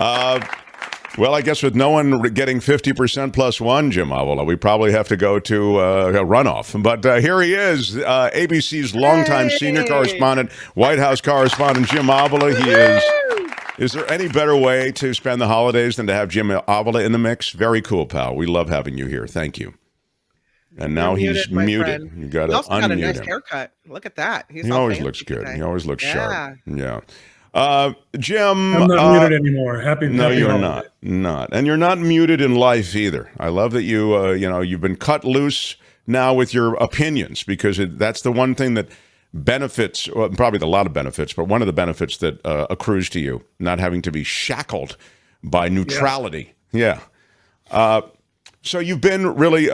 Uh, well, I guess with no one getting 50% plus one, Jim Avila, we probably have to go to a runoff. But here he is, ABC's longtime senior correspondent, White House correspondent, Jim Avila. He is. Is there any better way to spend the holidays than to have Jim Avila in the mix? Very cool, pal. We love having you here. Thank you. And now he's muted. You got to unmute got a nice him. Haircut. Look at that. He always looks good. Today. He always looks sharp. Yeah. Jim, I'm not muted anymore. No, you're not, and you're not muted in life either. I love that you've been cut loose now with your opinions, because that's the one thing that benefits, well, probably a lot of benefits, but one of the benefits that accrues to you, not having to be shackled by neutrality. Yeah. So you've been really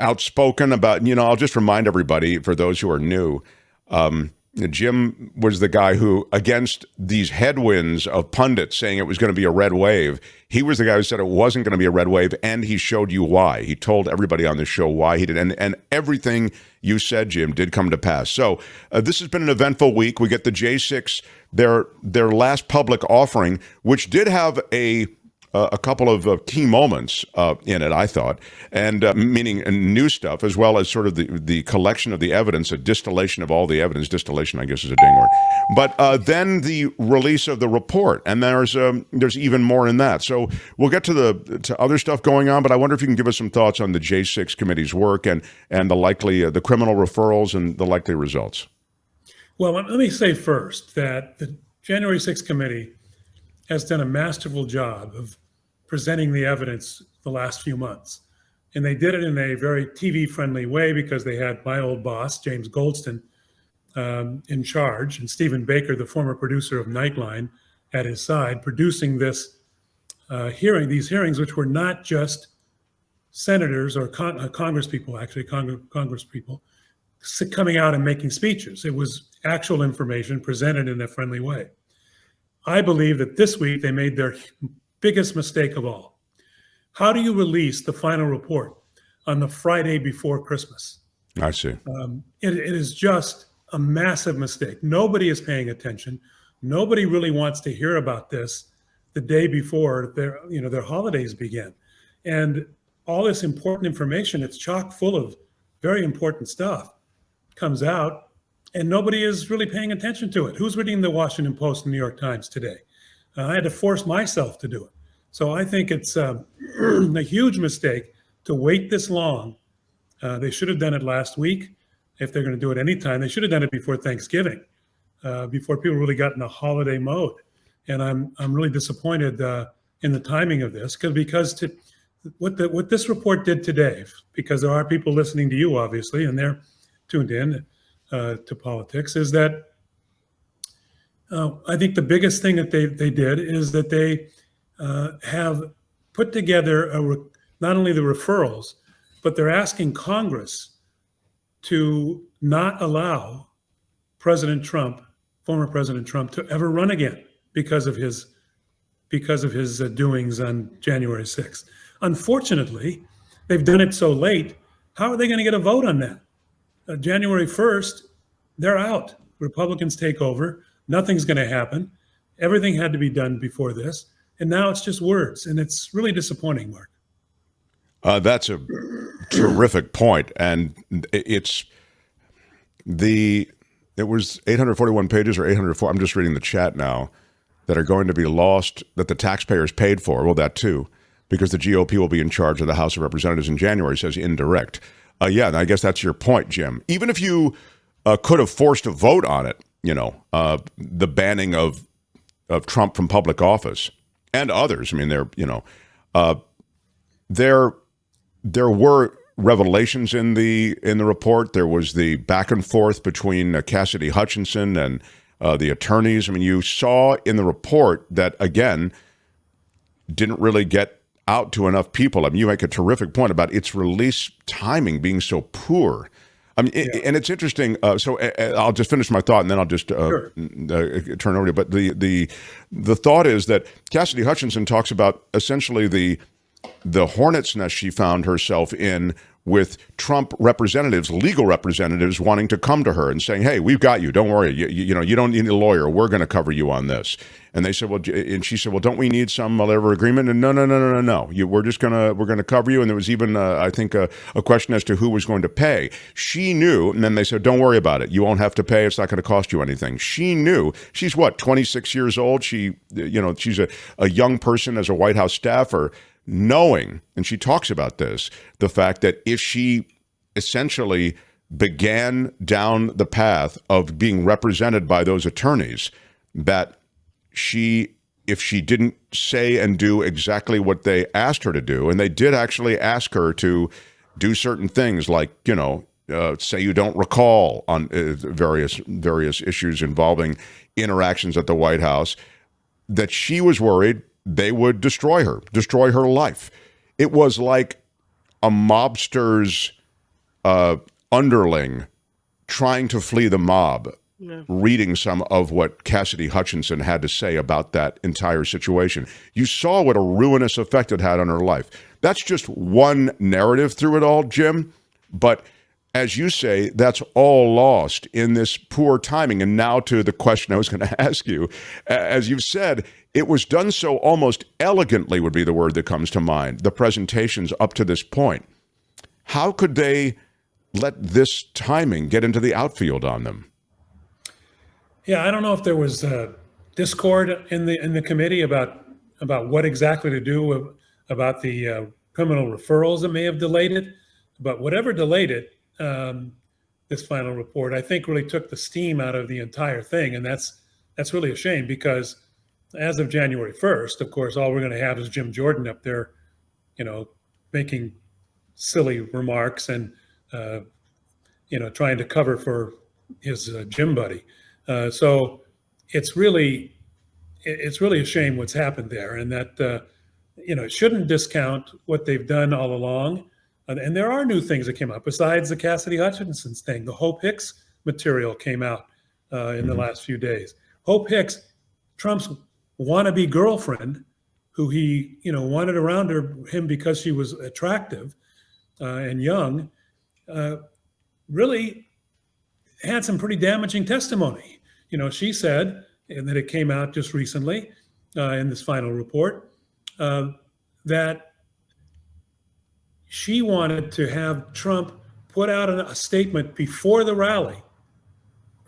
outspoken about, I'll just remind everybody, for those who are new, Jim was the guy who, against these headwinds of pundits saying it was going to be a red wave, he was the guy who said it wasn't going to be a red wave, and he showed you why. He told everybody on the show why he did, and everything you said, Jim, did come to pass. So this has been an eventful week. We get the J6, their last public offering, which did have a couple of key moments in it, I thought, and meaning new stuff, as well as sort of the collection of the evidence, a distillation of all the evidence. Distillation, I guess, is a ding word. But then the release of the report, and there's even more in that. So we'll get to other stuff going on, but I wonder if you can give us some thoughts on the J6 committee's work and the likely the criminal referrals and the likely results. Well, let me say first that the January 6th committee has done a masterful job of presenting the evidence the last few months. And they did it in a very TV-friendly way because they had my old boss, James Goldston, in charge, and Stephen Baker, the former producer of Nightline, at his side, producing these hearings, which were not just senators or congresspeople, actually congresspeople, coming out and making speeches. It was actual information presented in a friendly way. I believe that this week they made their biggest mistake of all. How do you release the final report on the Friday before Christmas? I see. It is just a massive mistake. Nobody is paying attention. Nobody really wants to hear about this the day before their holidays begin. And all this important information, it's chock full of very important stuff, comes out, and nobody is really paying attention to it. Who's reading the Washington Post and New York Times today? I had to force myself to do it. So I think it's a huge mistake to wait this long. They should have done it last week. If they're going to do it anytime, they should have done it before Thanksgiving, before people really got in a holiday mode. And I'm really disappointed in the timing of this, because what this report did today, because there are people listening to you, obviously, and they're tuned in to politics, is that I think the biggest thing that they did is that they have put together not only the referrals, but they're asking Congress to not allow President Trump, former President Trump, to ever run again because of his doings on January 6th. Unfortunately, they've done it so late. How are they going to get a vote on that? January 1st, they're out. Republicans take over. Nothing's going to happen. Everything had to be done before this. And now it's just words. And it's really disappointing, Mark. That's a terrific point. And it was 841 pages or 804. I'm just reading the chat now, that are going to be lost, that the taxpayers paid for. Well, that too, because the GOP will be in charge of the House of Representatives in January, says indirect. Yeah, I guess that's your point, Jim. Even if you could have forced a vote on it, the banning of Trump from public office and others. I mean, there were revelations in the report. There was the back and forth between Cassidy Hutchinson and the attorneys. I mean, you saw in the report that, again, didn't really get out to enough people. I mean, you make a terrific point about its release timing being so poor. I mean, and it's interesting. So I'll just finish my thought, and then I'll just turn over to you. But the thought is that Cassidy Hutchinson talks about essentially the hornet's nest she found herself in with Trump representatives, legal representatives, wanting to come to her and saying, "Hey, we've got you. Don't worry. You know, you don't need a lawyer. We're going to cover you on this." And they said, "Well," and she said, "Well, don't we need some whatever agreement?" And no. We're going to cover you. And there was even, I think, a question as to who was going to pay. She knew, and then they said, "Don't worry about it. You won't have to pay. It's not going to cost you anything." She knew. She's what, 26 years old. She's a young person as a White House staffer, knowing, and she talks about this, the fact that if she essentially began down the path of being represented by those attorneys, that if she didn't say and do exactly what they asked her to do, and they did actually ask her to do certain things like, say you don't recall on various issues involving interactions at the White House, that she was worried they would destroy her life. It was like a mobster's underling trying to flee the mob, reading some of what Cassidy Hutchinson had to say about that entire situation. You saw what a ruinous effect it had on her life. That's just one narrative through it all, Jim. But as you say, that's all lost in this poor timing. And now to the question I was going to ask you. As you've said, it was done so almost elegantly, would be the word that comes to mind, the presentations up to this point. How could they let this timing get into the outfield on them? Yeah, I don't know if there was discord in the committee about what exactly to do about the criminal referrals that may have delayed it. But whatever delayed it, this final report, I think really took the steam out of the entire thing. And that's really a shame, because as of January 1st, of course, all we're going to have is Jim Jordan up there, making silly remarks and, trying to cover for his gym buddy. So it's really a shame what's happened there, and that, shouldn't discount what they've done all along. And there are new things that came up besides the Cassidy Hutchinson thing. The Hope Hicks material came out in the last few days. Hope Hicks, Trump's wannabe girlfriend, who he wanted around him because she was attractive and young, really had some pretty damaging testimony. She said, and that it came out just recently in this final report, that she wanted to have Trump put out a statement before the rally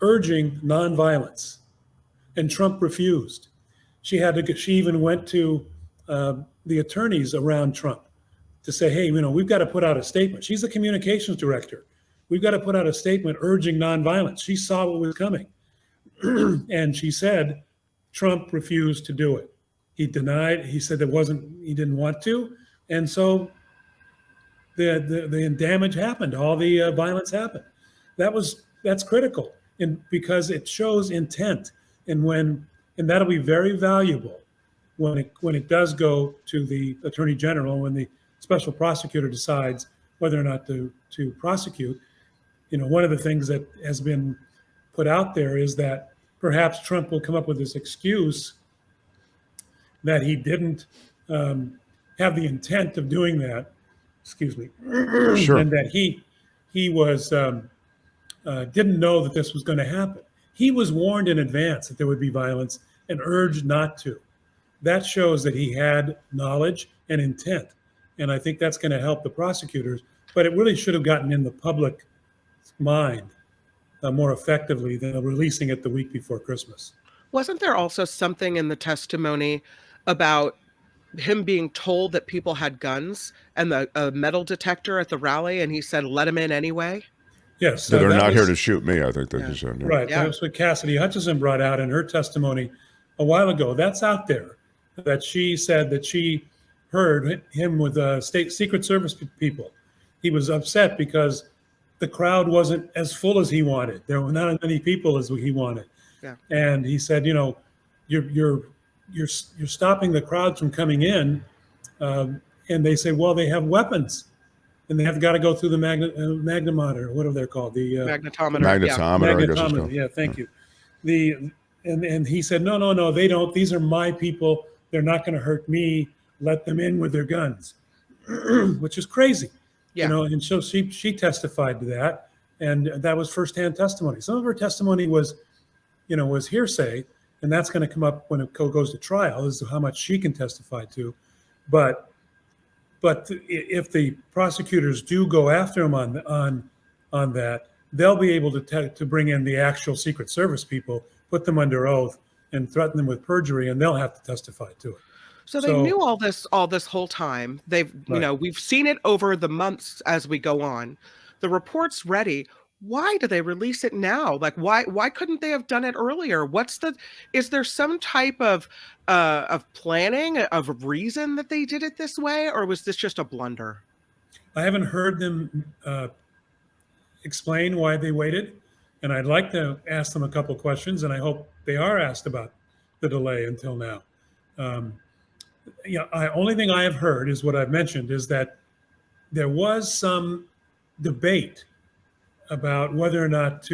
urging nonviolence, and Trump refused. She even went to the attorneys around Trump to say, "Hey, we've got to put out a statement." She's the communications director. "We've got to put out a statement urging nonviolence." She saw what was coming. And she said Trump refused to do it. He denied. He said he didn't want to. And so the damage happened. All the violence happened. That's critical, and because it shows intent. And that'll be very valuable when it does go to the attorney general, when the special prosecutor decides whether or not to prosecute. One of the things that has been put out there is that perhaps Trump will come up with this excuse that he didn't have the intent of doing that. Excuse me. Sure. And that he was didn't know that this was going to happen. He was warned in advance that there would be violence and urged not to. That shows that he had knowledge and intent. And I think that's going to help the prosecutors. But it really should have gotten in the public mind more effectively than releasing it the week before Christmas. Wasn't there also something in the testimony about him being told that people had guns and a metal detector at the rally, and he said, "Let him in anyway"? Yes. So they're not here to shoot me, I think they just said. Yeah. Right. Yeah. That's what Cassidy Hutchinson brought out in her testimony a while ago. That's out there, that she said that she heard him with state Secret Service people. He was upset because the crowd wasn't as full as he wanted. There were not as many people as he wanted. Yeah. And he said, you're stopping the crowds from coming in. And they say, well, they have weapons, and they have got to go through the magnetometer, whatever they're called, the magnetometer. Magnetometer. Yeah, thank you. And he said, no, they don't. These are my people. They're not going to hurt me. Let them in with their guns, which is crazy. you Yeah. know, and so she testified to that, and that was firsthand testimony. Some of her testimony was, you know, was hearsay, and that's going to come up when it goes to trial as to how much she can testify to. But if the prosecutors do go after him on that, they'll be able to bring in the actual Secret Service people, put them under oath, and threaten them with perjury, and they'll have to testify to it. So they So, knew all this whole time. They've, you right. know, we've seen it over the months as we go on. The report's ready. Why do they release it now? Like, why couldn't they have done it earlier? Is there some type of planning, of reason that they did it this way, or was this just a blunder? I haven't heard them explain why they waited, and I'd like to ask them a couple questions, and I hope they are asked about the delay until now. Only thing I have heard is what I've mentioned, is that there was some debate about whether or not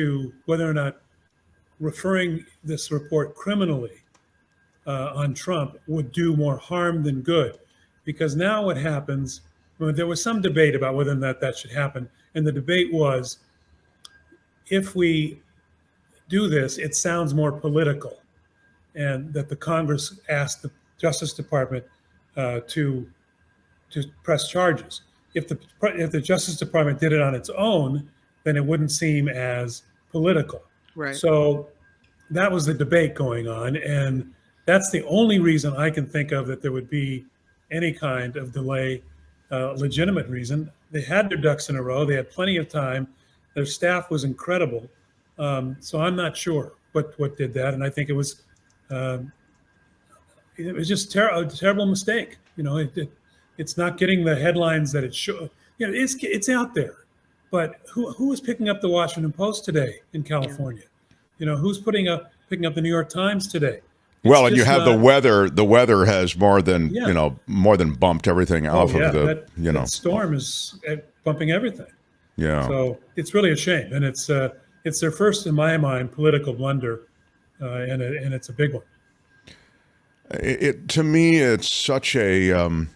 referring this report criminally on Trump would do more harm than good, because now what happens? Well, there was some debate about whether or not that should happen, and the debate was, if we do this, it sounds more political, and that the Congress asked the Justice Department to press charges. If the Justice Department did it on its own, then it wouldn't seem as political. Right. So that was the debate going on, and that's the only reason I can think of that there would be any kind of delay, legitimate reason. They had their ducks in a row. They had plenty of time. Their staff was incredible. So I'm not sure what did that, and I think it was just a terrible mistake. You know, it's not getting the headlines that it should. You know, it's out there, but who is picking up the Washington Post today in California? You know, who's picking up the New York Times today? Well, and you have the weather. The weather has more than more than bumped everything off of the. That storm is bumping everything. Yeah. So it's really a shame, and it's their first, in my mind, political blunder, and it's a big one. To me, it's such a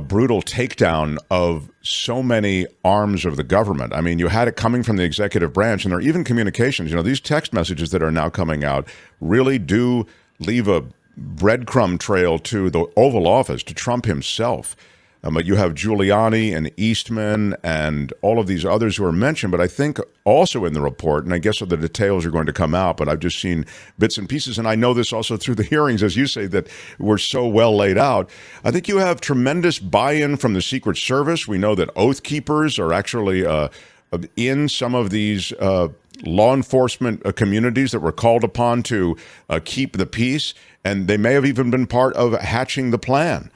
brutal takedown of so many arms of the government. I mean, you had it coming from the executive branch, and there are even communications. You know, these text messages that are now coming out really do leave a breadcrumb trail to the Oval Office, to Trump himself. But you have Giuliani and Eastman and all of these others who are mentioned. But I think also in the report, and I guess the details are going to come out, but I've just seen bits and pieces. And I know this also through the hearings, as you say, that were so well laid out. I think you have tremendous buy-in from the Secret Service. We know that Oath Keepers are actually in some of these law enforcement communities that were called upon to keep the peace. And they may have even been part of hatching the plan.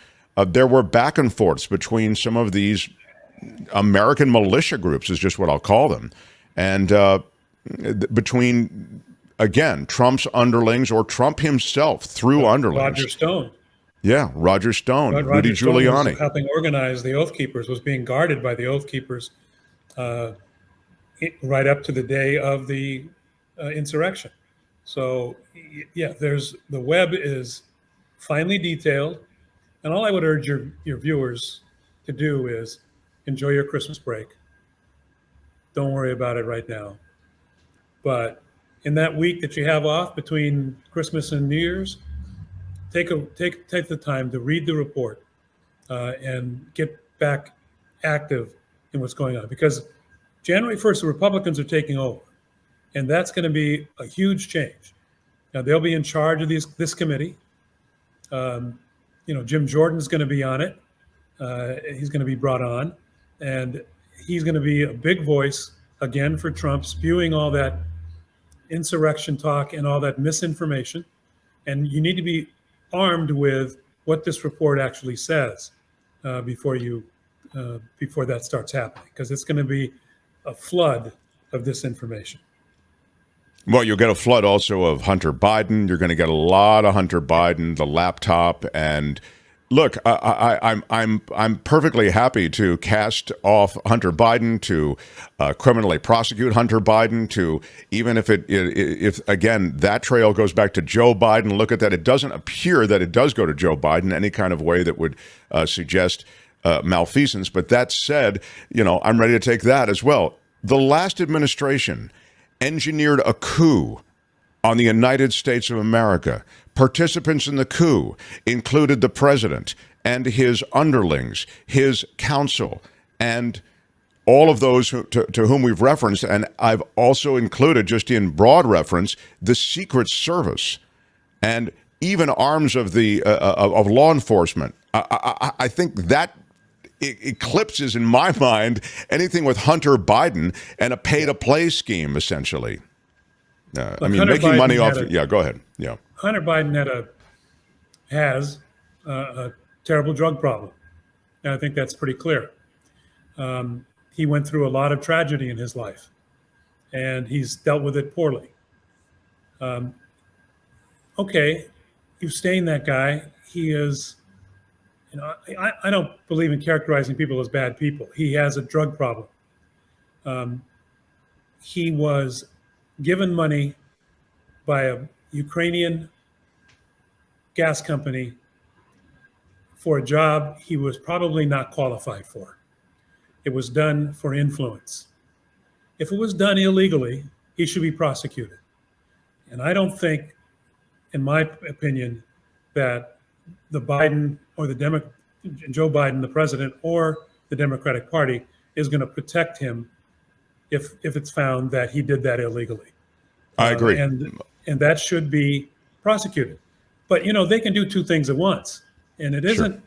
There were back and forths between some of these American militia groups, is just what I'll call them, and between, again, Trump's underlings or Trump himself through underlings. Roger Stone. Yeah, Roger Stone, Rudy Giuliani. Giuliani. Was helping organize the Oath Keepers, was being guarded by the Oath Keepers right up to the day of the insurrection. So, yeah, the web is finely detailed. And all I would urge your viewers to do is enjoy your Christmas break. Don't worry about it right now. But in that week that you have off between Christmas and New Year's, take the time to read the report and get back active in what's going on. Because January 1st, the Republicans are taking over. And that's going to be a huge change. Now, they'll be in charge of this committee. Jim Jordan's going to be on it. He's going to be brought on, and he's going to be a big voice again for Trump, spewing all that insurrection talk and all that misinformation. And you need to be armed with what this report actually says before that starts happening, because it's going to be a flood of disinformation. Well, you'll get a flood also of Hunter Biden. You're going to get a lot of Hunter Biden, the laptop, and look, I'm perfectly happy to cast off Hunter Biden, to criminally prosecute Hunter Biden, to even if again that trail goes back to Joe Biden. Look at that; it doesn't appear that it does go to Joe Biden in any kind of way that would suggest malfeasance. But that said, I'm ready to take that as well. The last administration engineered a coup on the United States of America. Participants in the coup included the president and his underlings, his counsel, and all of those to whom we've referenced. And I've also included, just in broad reference, the Secret Service and even arms of the of law enforcement. I think that eclipses, in my mind, anything with Hunter Biden and a pay-to-play scheme, essentially. Hunter making Biden money off. had Go ahead. Yeah. Hunter Biden has a terrible drug problem, and I think that's pretty clear. He went through a lot of tragedy in his life, and he's dealt with it poorly. Okay, you've stained that guy. He is, I don't believe in characterizing people as bad people. He has a drug problem. He was given money by a Ukrainian gas company for a job he was probably not qualified for. It was done for influence. If it was done illegally, he should be prosecuted. And I don't think, in my opinion, that the Biden or Joe Biden, the president, or the Democratic Party is going to protect him if it's found that he did that illegally. I agree. And that should be prosecuted. But, they can do two things at once. And it isn't,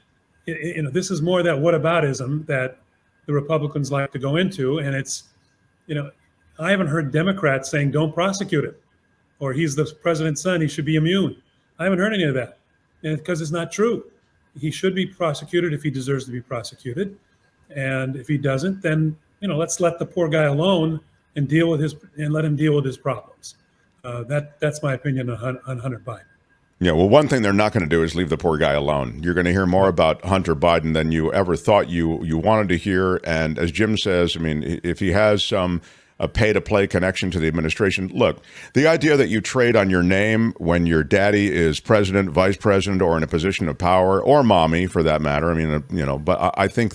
this is more that whataboutism that the Republicans like to go into. And it's, I haven't heard Democrats saying, don't prosecute him, or he's the president's son, he should be immune. I haven't heard any of that. And because it's not true. He should be prosecuted if he deserves to be prosecuted. And if he doesn't, then, let's let the poor guy alone and let him deal with his problems. That's my opinion on Hunter Biden. Yeah, well, one thing they're not going to do is leave the poor guy alone. You're going to hear more about Hunter Biden than you ever thought you wanted to hear. And as Jim says, if he has some pay-to-play connection to the administration, look, the idea that you trade on your name when your daddy is president, vice president, or in a position of power, or mommy for that matter, but I think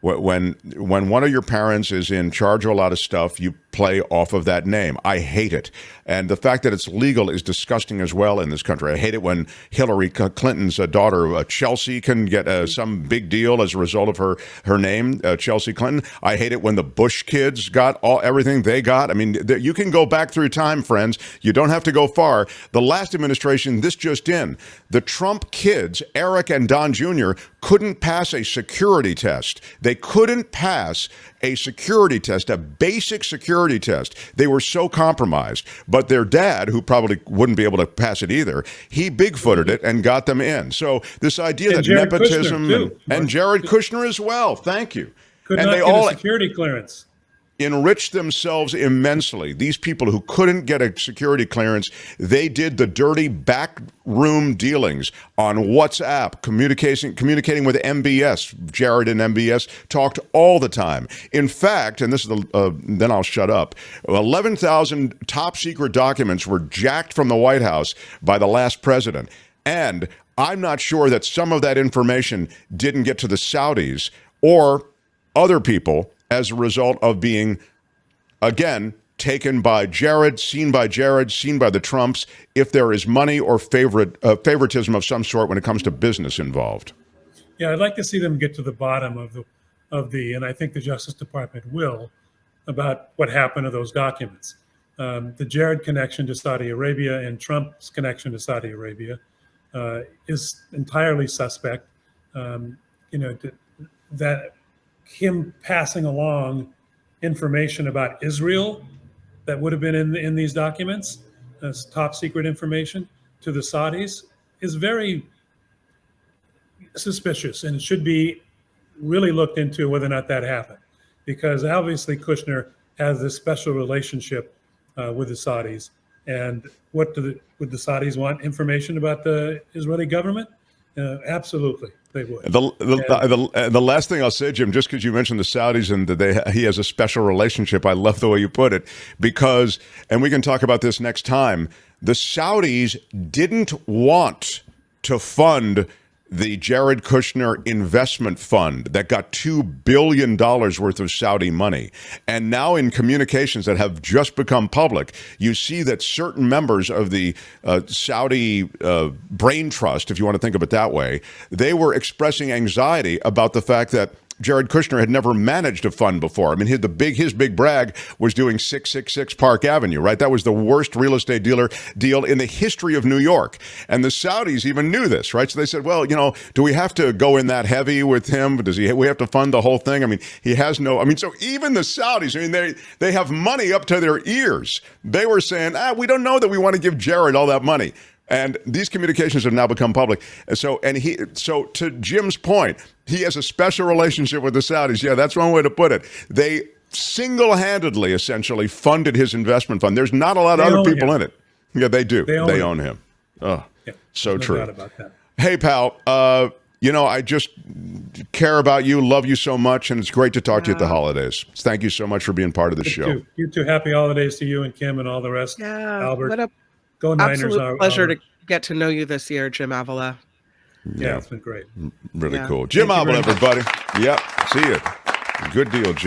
when one of your parents is in charge of a lot of stuff, you play off of that name. I hate it. And the fact that it's legal is disgusting as well in this country. I hate it when Hillary Clinton's daughter, Chelsea, can get some big deal as a result of her name, Chelsea Clinton. I hate it when the Bush kids got everything they got. You can go back through time, friends. You don't have to go far. The last administration, this just in, the Trump kids, Eric and Don Jr., couldn't pass a security test. They couldn't pass a security test, a basic security test. They were so compromised. But their dad, who probably wouldn't be able to pass it either, he bigfooted it and got them in. So this idea that Jared nepotism and Jared Kushner as well, thank you. Could and not they get all a security clearance. Enriched themselves immensely. These people who couldn't get a security clearance, they did the dirty backroom dealings on WhatsApp, communicating with MBS. Jared and MBS talked all the time. In fact, and this is then I'll shut up, 11,000 top secret documents were jacked from the White House by the last president. And I'm not sure that some of that information didn't get to the Saudis or other people as a result of being, again, taken by Jared, seen by the Trumps, if there is money or favoritism of some sort when it comes to business involved. Yeah, I'd like to see them get to the bottom of the, and I think the Justice Department will, about what happened to those documents. The Jared connection to Saudi Arabia and Trump's connection to Saudi Arabia is entirely suspect. That him passing along information about Israel that would have been in these documents as top secret information to the Saudis is very suspicious, and it should be really looked into whether or not that happened, because obviously Kushner has this special relationship with the Saudis. And would the Saudis want information about the Israeli government? Absolutely, they would. The last thing I'll say, Jim, just because you mentioned the Saudis and that he has a special relationship, I love the way you put it, because, and we can talk about this next time, the Saudis didn't want to fund the Jared Kushner investment fund that got $2 billion worth of Saudi money. And now in communications that have just become public, you see that certain members of the Saudi brain trust, if you want to think of it that way, they were expressing anxiety about the fact that Jared Kushner had never managed a fund before. I mean, his big brag was doing 666 Park Avenue, right? That was the worst real estate deal in the history of New York. And the Saudis even knew this, right? So they said, well, do we have to go in that heavy with him? We have to fund the whole thing? I mean, so even the Saudis, they have money up to their ears. They were saying, we don't know that we want to give Jared all that money. And these communications have now become public. So to Jim's point, he has a special relationship with the Saudis. Yeah, that's one way to put it. They single-handedly, essentially, funded his investment fund. There's not a lot of other people in it. Yeah, they do. They own him. Oh, yeah, so true. No doubt about that. Hey, pal, I just care about you, love you so much, and it's great to talk to you at the holidays. Thank you so much for being part of the show. You too. Happy holidays to you and Kim and all the rest. Yeah, Albert. Go Niners. Absolute pleasure to get to know you this year, Jim Avila. Yeah, it's been great. Really cool. Jim Avila, everybody. Yep. See you. Good deal, Jim.